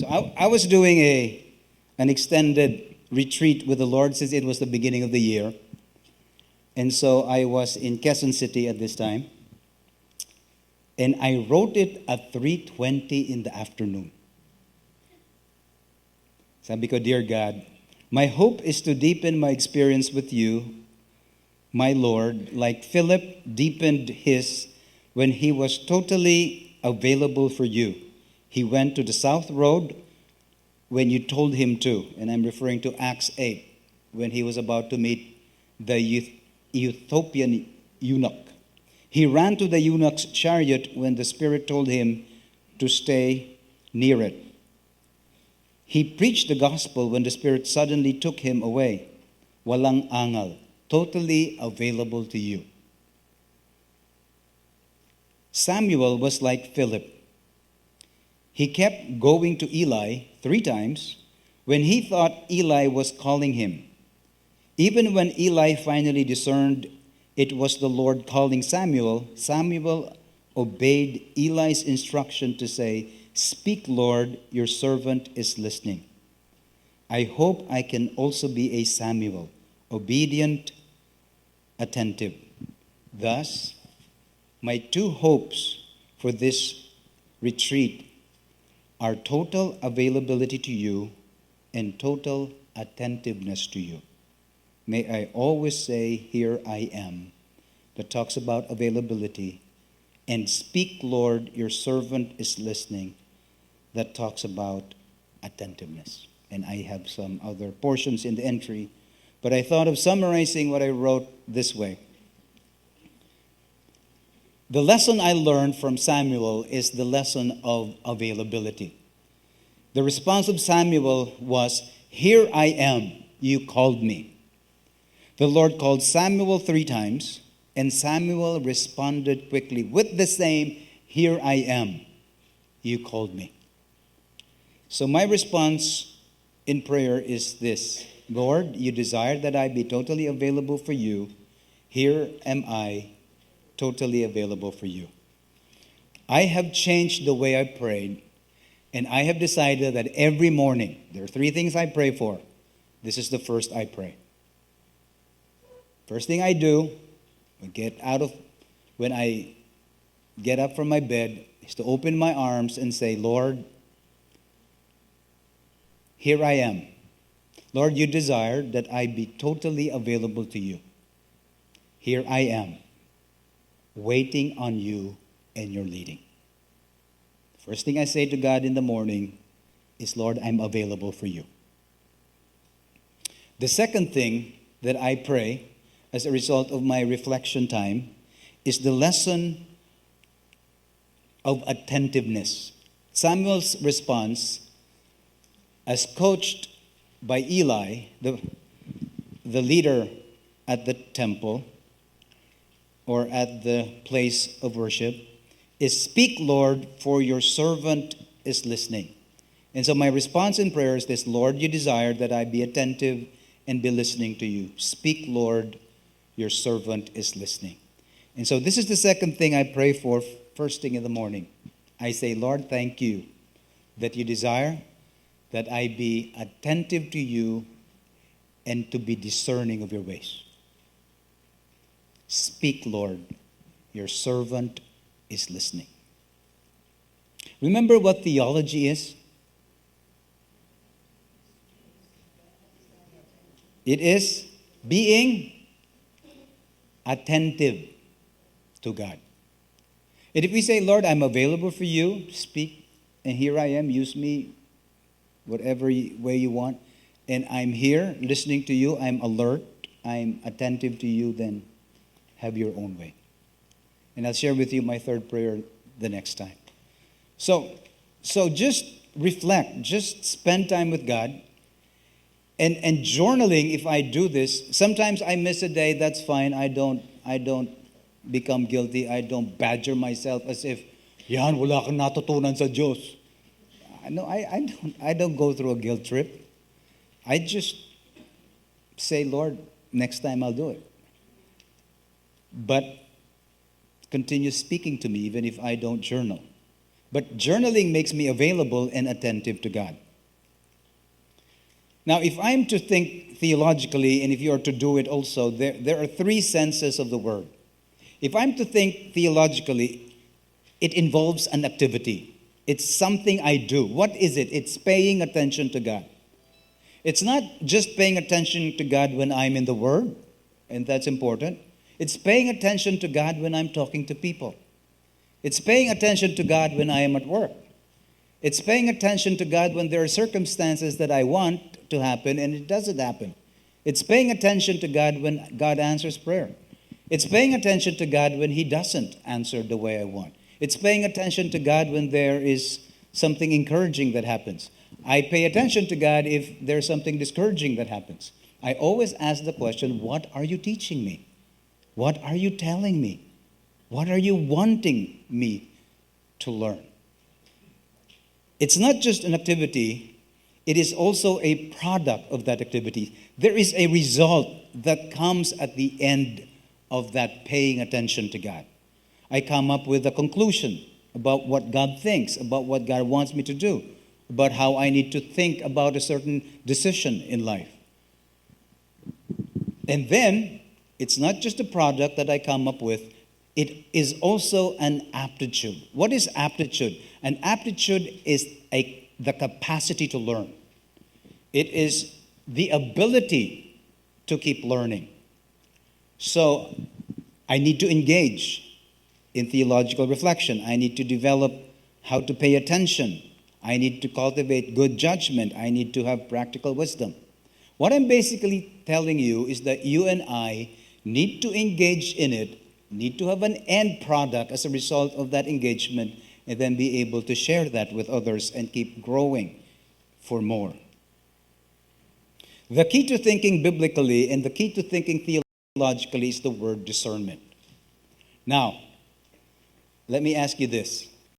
So I was doing an extended retreat with the Lord since it was the beginning of the year. And so I was in Quezon City at this time. And I wrote it at 3:20 in the afternoon. Sabi ko, Dear God, my hope is to deepen my experience with you, my Lord, like Philip deepened his when he was totally available for you. He went to the South Road when you told him to. And I'm referring to Acts 8, when he was about to meet the Ethiopian eunuch. He ran to the eunuch's chariot when the Spirit told him to stay near it. He preached the gospel when the Spirit suddenly took him away. Walang angal, totally available to you. Samuel was like Philip. He kept going to Eli 3 times when he thought Eli was calling him. Even when Eli finally discerned it was the Lord calling Samuel, Samuel obeyed Eli's instruction to say, Speak, Lord, your servant is listening. I hope I can also be a Samuel, obedient, attentive. Thus, my 2 hopes for this retreat are total availability to you and total attentiveness to you. May I always say, Here I am, that talks about availability, and Speak, Lord, your servant is listening, that talks about attentiveness. And I have some other portions in the entry, but I thought of summarizing what I wrote this way. The lesson I learned from Samuel is the lesson of availability. The response of Samuel was, Here I am, you called me. The Lord called Samuel 3 times, and Samuel responded quickly with the same, Here I am, you called me. So my response in prayer is this: Lord, you desire that I be totally available for you. Here am I, totally available for you. I have changed the way I prayed, and I have decided that every morning, there are 3 things I pray for. This is the first I pray. First thing I do when I get up from my bed is to open my arms and say, Lord, here I am. Lord, you desire that I be totally available to you. Here I am, waiting on you and your leading. First thing I say to God in the morning is, Lord, I'm available for you. The second thing that I pray as a result of my reflection time is the lesson of attentiveness. Samuel's response, as coached by Eli, the leader at the temple or at the place of worship, is Speak, Lord, for your servant is listening. And so my response in prayer is this: Lord, you desire that I be attentive and be listening to you. Speak, Lord, your servant is listening. And so this is the second thing I pray for first thing in the morning. I say, Lord, thank you that you desire that I be attentive to you and to be discerning of your ways. Speak, Lord, your servant is listening. Remember what theology is? It is being attentive to God. And if we say, Lord, I'm available for you, speak, and here I am, use me whatever way you want, and I'm here listening to you, I'm alert, I'm attentive to you, then have your own way. And I'll share with you my third prayer the next time. So just reflect, just spend time with God. And journaling, if I do this, sometimes I miss a day, that's fine. I don't become guilty. I don't badger myself as if, yan, wala kang natutunan sa Diyos. No, I don't go through a guilt trip. I just say, Lord, next time I'll do it. But continue speaking to me even if I don't journal. but journaling makes me available and attentive to God. Now, if I'm to think theologically, and if you are to do it also, there are three senses of the word. If I'm to think theologically, it involves an activity. It's something I do. What is it? It's paying attention to God. It's not just paying attention to God when I'm in the Word, and that's important. It's paying attention to God when I'm talking to people. It's paying attention to God when I am at work. It's paying attention to God when there are circumstances that I want to happen and it doesn't happen. It's paying attention to God when God answers prayer. It's paying attention to God when He doesn't answer the way I want. It's paying attention to God when there is something encouraging that happens. I pay attention to God if there's something discouraging that happens. I always ask the question, what are you teaching me? What are you telling me? What are you wanting me to learn? It's not just an activity, it is also a product of that activity. There is a result that comes at the end of that paying attention to God. I come up with a conclusion about what God thinks, about what God wants me to do, about how I need to think about a certain decision in life. And then, it's not just a product that I come up with, it is also an aptitude. What is aptitude? An aptitude is the capacity to learn. It is the ability to keep learning. So, I need to engage in theological reflection. I need to develop how to pay attention. I need to cultivate good judgment. I need to have practical wisdom. What I'm basically telling you is that you and I need to engage in it, need to have an end product as a result of that engagement, and then be able to share that with others and keep growing for more. The key to thinking biblically and the key to thinking theologically is the word discernment. Now, let me ask you this.